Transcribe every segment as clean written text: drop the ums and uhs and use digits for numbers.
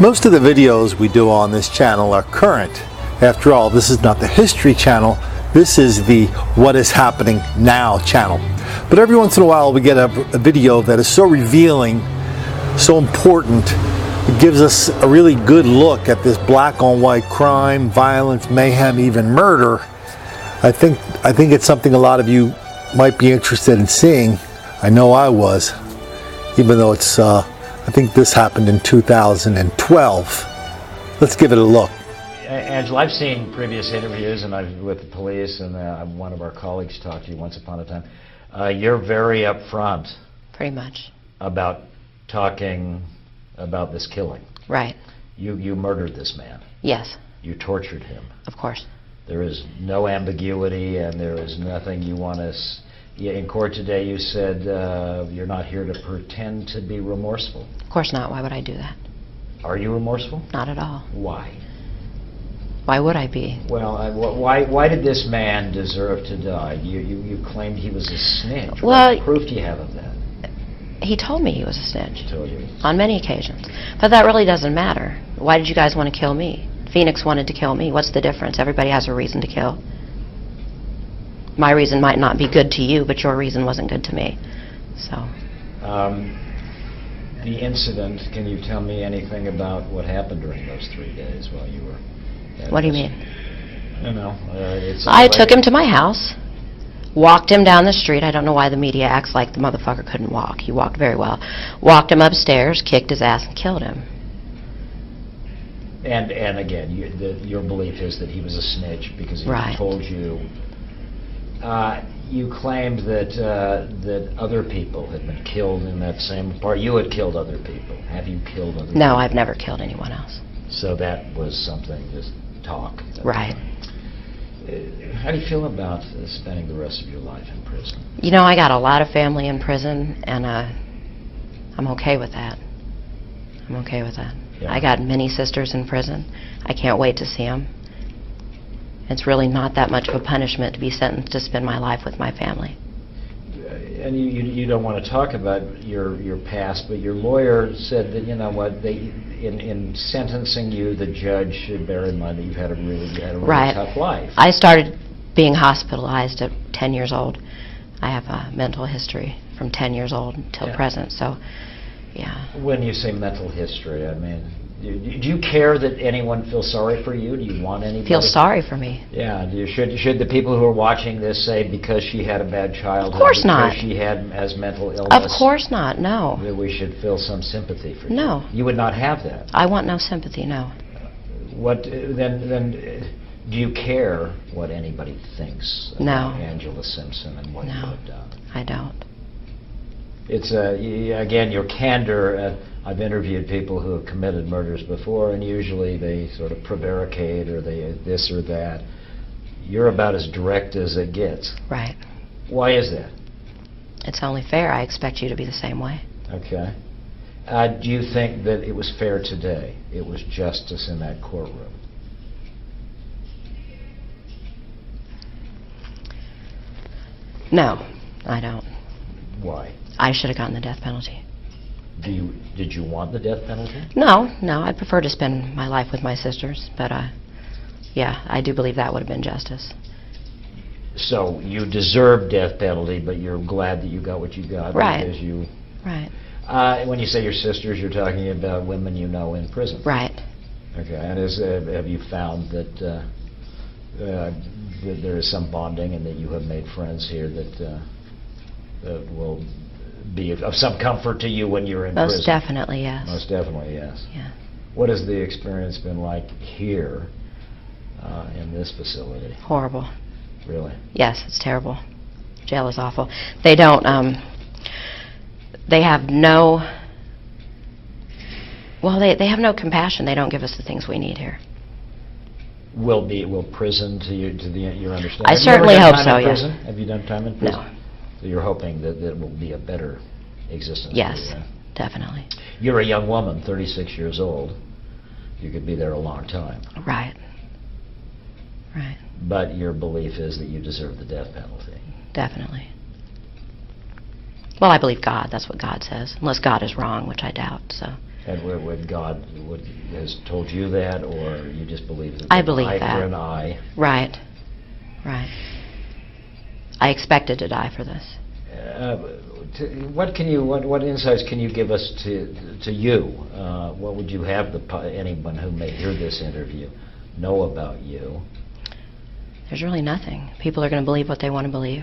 Most of the videos we do on this channel are current. After all, this is not the History Channel, this is the What is Happening Now channel. But every once in a while we get a video that is so revealing, so important, it gives us a really good look at this black on white crime, violence, mayhem, even murder. I think it's something a lot of you might be interested in seeing. I know I was, even though it's I think this happened in 2012. Let's give it a look. Angela, I've seen previous interviews and with the police, and one of our colleagues talked to you once upon a time. You're very upfront. Pretty much. About talking about this killing. Right. You murdered this man. Yes. You tortured him. Of course. There is no ambiguity, and there is nothing you want to... In court today you said you're not here to pretend to be remorseful. Of course not. Why would I do that? Are you remorseful? Not at all. Why? Why would I be? Well, why did this man deserve to die? You claimed he was a snitch. Well, what proof do you have of that? He told me he was a snitch. He told you. On many occasions. But that really doesn't matter. Why did you guys want to kill me? Phoenix wanted to kill me. What's the difference? Everybody has a reason to kill. My reason might not be good to you, but your reason wasn't good to me. So. The incident, can you tell me anything about what happened during those 3 days while you were... What do you mean? I don't know. I took him to my house, walked him down the street. I don't know why the media acts like the motherfucker couldn't walk. He walked very well. Walked him upstairs, kicked his ass, and killed him. And again, your belief is that he was a snitch because he Right. told you... you claimed that other people had been killed in that same part. You had killed other people. Have you killed other people? No, I've never killed anyone else. So that was something, just talk. Right. How do you feel about spending the rest of your life in prison? You know, I got a lot of family in prison, and I'm okay with that. I'm okay with that. Yeah. I got many sisters in prison. I can't wait to see them. It's really not that much of a punishment to be sentenced to spend my life with my family. And you don't want to talk about your past, but your lawyer said that, you know what, in sentencing you, the judge should bear in mind that you've had a really Right. tough life. I started being hospitalized at 10 years old. I have a mental history from 10 years old until present, so yeah. When you say mental history, I mean, do you care that anyone feels sorry for you? Do you want anybody? Feel sorry for me. Yeah. Should the people who are watching this say because she had a bad childhood, Of course not. because she has mental illness? Of course not, no. That we should feel some sympathy for you? No. You would not have that. I want no sympathy, no. What then? Do you care what anybody thinks No. about Angela Simpson and what you No. have done? I don't. It's again your candor. I've interviewed people who have committed murders before, and usually they sort of prevaricate or they this or that. You're about as direct as it gets. Right. Why is that? It's only fair. I expect you to be the same way. Okay. Do you think that it was fair today? It was justice in that courtroom? No, I don't. Why? I should have gotten the death penalty. Did you want the death penalty? No, I'd prefer to spend my life with my sisters, but yeah, I do believe that would have been justice. So you deserve death penalty, but you're glad that you got what you got. Right. Because you... Right. When you say your sisters, you're talking about women you know in prison. Right. Okay. And have you found that there is some bonding and that you have made friends here that will be of some comfort to you when you're in prison? Most definitely, yes. Most definitely, yes. Yeah. What has the experience been like here in this facility? Horrible. Really? Yes, it's terrible. Jail is awful. They don't, they have no, well, they have no compassion. They don't give us the things we need here. Will prison to your understanding? I certainly hope so, yes. Have you done time in prison? No. So you're hoping that it will be a better existence? Yes, for you, yeah? definitely. You're a young woman, 36 years old. You could be there a long time. Right. Right. But your belief is that you deserve the death penalty. Definitely. Well, I believe God. That's what God says. Unless God is wrong, which I doubt, so. And when God has told you that, or you just believe that? I believe eye that. for an eye. Right. Right. I expected to die for this. What insights can you give us to you? What would you have anyone who may hear this interview know about you? There's really nothing. People are going to believe what they want to believe.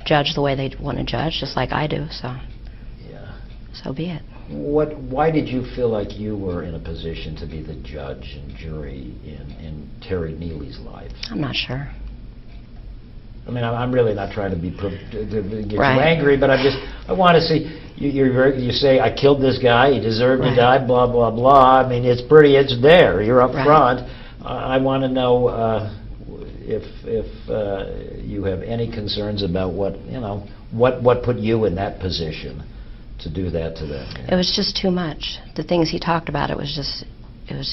Judge the way they want to judge, just like I do, so Yeah. so be it. Why did you feel like you were in a position to be the judge and jury in Terry Neely's life? I'm not sure. I mean, I'm really not trying to get you Right. angry, but I want to see, you say, I killed this guy, he deserved to Right. die, blah, blah, blah. I mean, it's there, you're up Right. front. I want to know if you have any concerns about what put you in that position to do that to them. It was just too much. The things he talked about, it was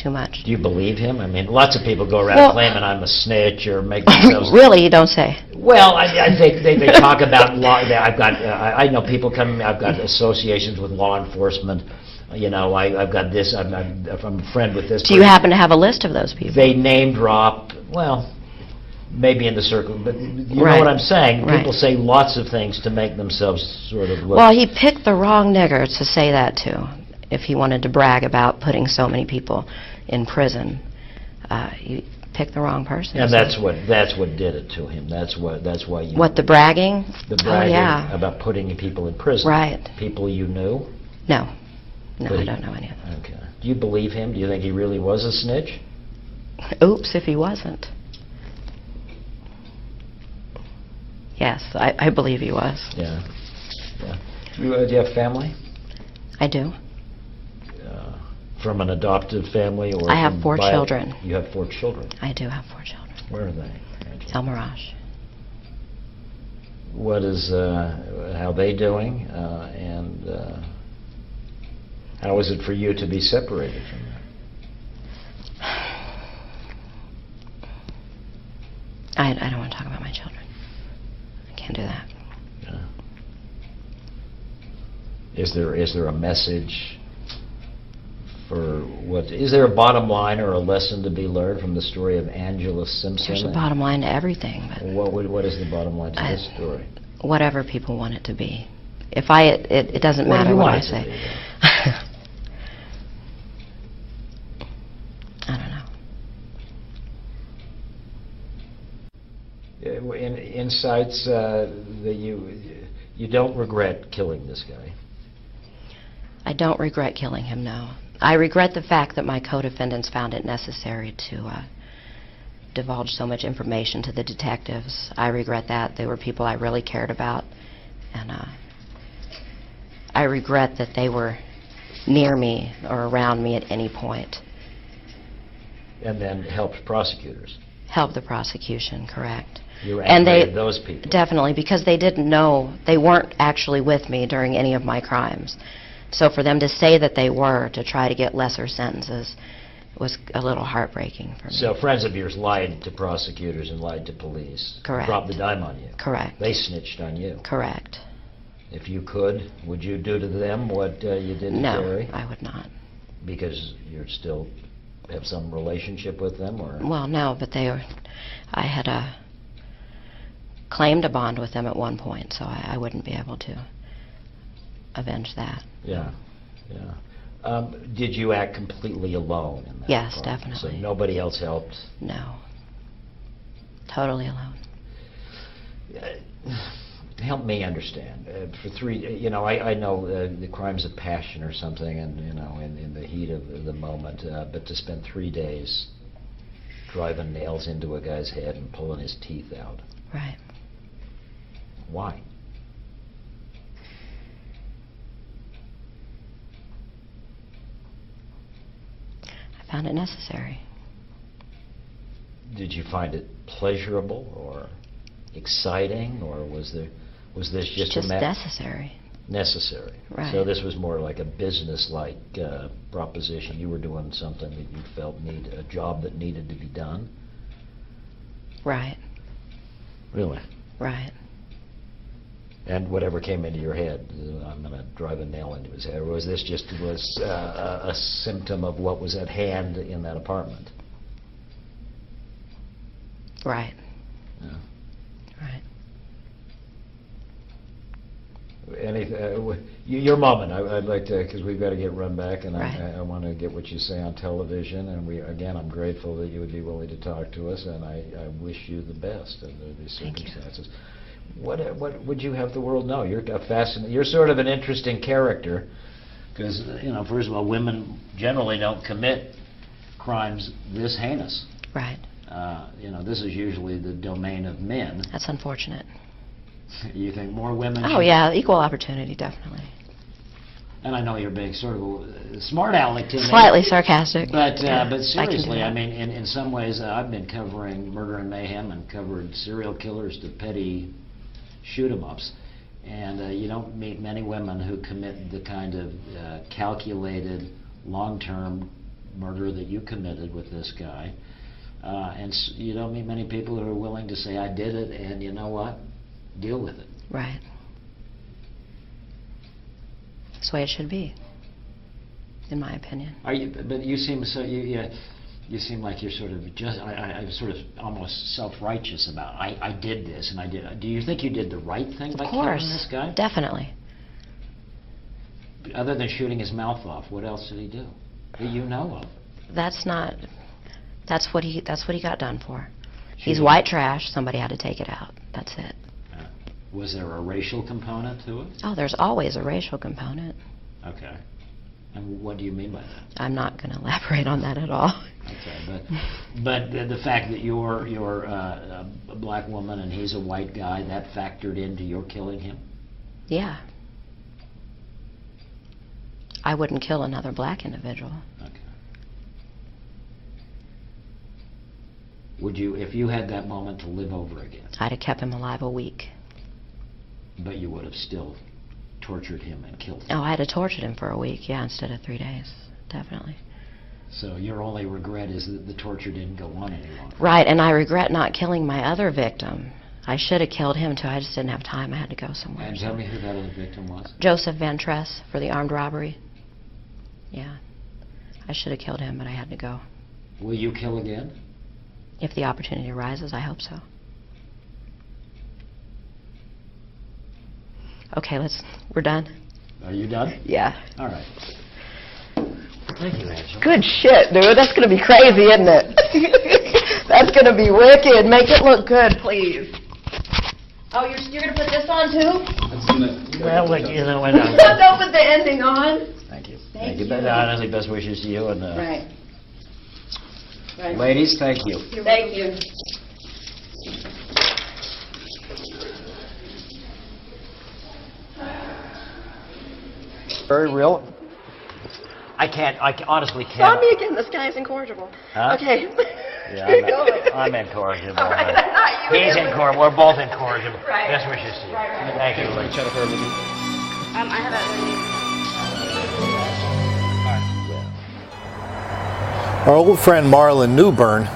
too much. Do you believe him? I mean, lots of people go around Well- claiming I'm a snitch or make themselves... Really, you don't say. Well, I think they talk about law. I know people come. I've got associations with law enforcement. I've got this. I'm a friend with this. Do you person. happen to have a list of those people? They name drop. Well, maybe in the circle, but you know Right. what I'm saying. Right. People say lots of things to make themselves sort of look. Well, he picked the wrong nigger to say that to, if he wanted to brag about putting so many people in prison. He picked the wrong person. and so- that's what did it to him. That's why you. What, the bragging? The bragging Oh, yeah. about putting people in prison. Right. People you knew. No. No, But I he- don't know any of them. Okay. Do you believe him? Do you think he really was a snitch? Oops, if he wasn't. Yes, I believe he was. Yeah. Yeah. Do you have family? I do. From an adopted family or? I have from 4 children. You have 4 children. I do have 4 children. Where are they? Angela? El Mirage. What is, how they doing? And how is it for you to be separated from them? I don't want to talk about my children. I can't do that. Yeah. Is there a message for what? Is there a bottom line or a lesson to be learned from the story of Angela Simpson? There's a bottom line to everything, but What is the bottom line to this story? whatever people want it to be. If it doesn't What do matter you what want I it to say. be, I don't know. Insights that you don't regret killing this guy. I don't regret killing him, no. I regret the fact that my co-defendants found it necessary to divulge so much information to the detectives. I regret that. They were people I really cared about. And I regret that they were near me or around me at any point. And then helped prosecutors. Help the prosecution, correct. You were And angry they at those people. Definitely, because they didn't know, they weren't actually with me during any of my crimes. So for them to say that they were, to try to get lesser sentences, was a little heartbreaking for me. So friends of yours lied to prosecutors and lied to police. Correct. Dropped the dime on you. Correct. They snitched on you. Correct. If you could, would you do to them what you did to No, Terry? I would not. Because you still have some relationship with them, or? Well, no, but I had claimed a bond with them at one point, so I wouldn't be able to avenge that. Yeah, yeah. Did you act completely alone in that? Yes, crime? definitely. So nobody else helped? No. Totally alone. Help me understand. For 3, I know the crimes of passion or something, and in the heat of the moment. But to spend 3 days driving nails into a guy's head and pulling his teeth out. Right. Why? I found it necessary. Did you find it pleasurable or exciting, or was this just Just a matter? necessary. Necessary. Right. So this was more like a business-like proposition. You were doing something that you felt a job that needed to be done. Right. Really? Right. And whatever came into your head, I'm going to drive a nail into his head. Or was this just a symptom of what was at hand in that apartment? Right. Yeah. Right. Your moment. I'd like to, because we've got to get run back, and Right. I want to get what you say on television. And again, I'm grateful that you would be willing to talk to us, and I wish you the best under these Thank you. circumstances. What would you have the world know? You're You're sort of an interesting character, because first of all, women generally don't commit crimes this heinous. Right. This is usually the domain of men. That's unfortunate. You think more women? Oh, yeah, equal opportunity, definitely. And I know you're being sort of a smart aleck to me. Slightly sarcastic. But Yeah, but I can do seriously, that. I mean, in some ways, I've been covering murder and mayhem and covered serial killers to petty shoot-'em-ups, and you don't meet many women who commit the kind of calculated, long-term murder that you committed with this guy. And you don't meet many people who are willing to say, I did it, and you know what? Deal with it. Right. That's the way it should be, in my opinion. But you seem so you seem like you're sort of I'm sort of almost self-righteous about I did this and I did. Do you think you did the right thing by killing this guy? Definitely. Other than shooting his mouth off, what else did he do that you know of? That's what he got done for. He's Shooting. white trash. Somebody had to take it out. That's it. Was there a racial component to it? Oh, there's always a racial component. Okay. And what do you mean by that? I'm not going to elaborate on that at all. Okay, but the fact that you're a black woman and he's a white guy, that factored into your killing him? Yeah. I wouldn't kill another black individual. Okay. Would you, if you had that moment to live over again? I'd have kept him alive a week. But you would have still tortured him and killed him. Oh, I'd have tortured him for a week, yeah, instead of 3 days. Definitely. So your only regret is that the torture didn't go on any longer. Right, and I regret not killing my other victim. I should have killed him, too. I just didn't have time. I had to go somewhere. And tell me who that other victim was. Joseph Van Tress for the armed robbery. Yeah. I should have killed him, but I had to go. Will you kill again? If the opportunity arises, I hope so. Okay, we're done? Are you done? Yeah. All right. Thank you, Angela. Good shit, dude. That's going to be crazy, isn't it? That's going to be wicked. Make it look good, please. Oh, you're going to put this on, too? Well, why not? Don't put the ending on. Thank you. Thank you. Honestly, best wishes to you. And Right. ladies, thank you. Thank you. Very real. I honestly Tell can't. me again. This guy's incorrigible. Huh? Okay. Yeah, Keep going. I'm incorrigible. All right, not you. He's incorrigible. We're both incorrigible. Right. Best wishes to you. Right. Thank you. Jennifer. I have that. Our old friend Marlon Newburn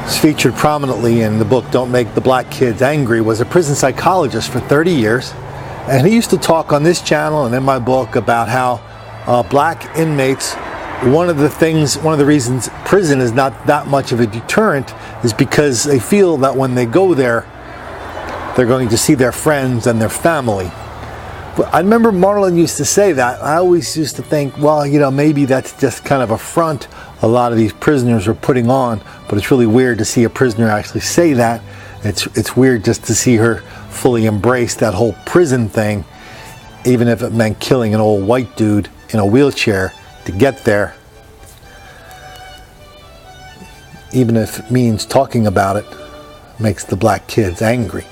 is featured prominently in the book Don't Make the Black Kids Angry, was a prison psychologist for 30 years. And he used to talk on this channel and in my book about how black inmates, one of the reasons prison is not that much of a deterrent is because they feel that when they go there, they're going to see their friends and their family. But I remember Marlon used to say that. I always used to think, well, maybe that's just kind of a front a lot of these prisoners are putting on, but it's really weird to see a prisoner actually say that. It's weird just to see her fully embrace that whole prison thing, even if it meant killing an old white dude in a wheelchair to get there. Even if it means talking about it makes the black kids angry.